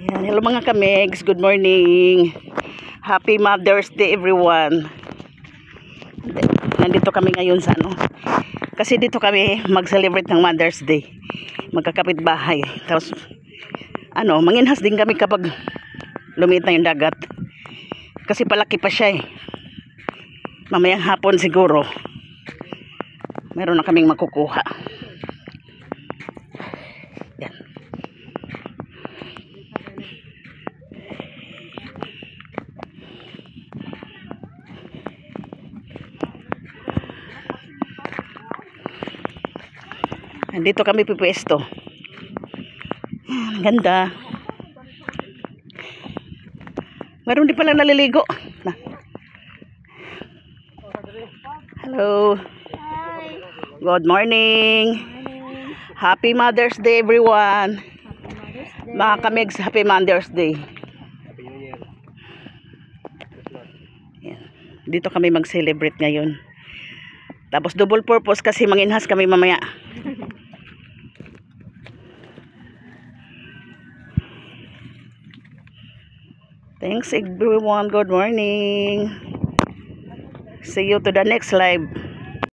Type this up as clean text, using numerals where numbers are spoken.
Yan, hello mga kamegs, good morning. Happy Mother's Day everyone. Nandito kami ngayon sa kasi dito kami mag-celebrate ng Mother's Day. Magkakapit bahay. Tapos manginhas din kami kapag lumiit na yung dagat. Kasi palaki pa siya Mamayang hapon siguro meron na kaming makukuha. Yan. Dito kami pipwesto. Ganda. Meron din palang naliligo. Hello. Hi. Good morning. Happy Mother's Day everyone. Mga kamegs, Happy Mother's Day. Yan. Dito kami mag-celebrate ngayon. Tapos double purpose kasi manginhas kami mamaya. Thanks everyone. Good morning. See you to the next live.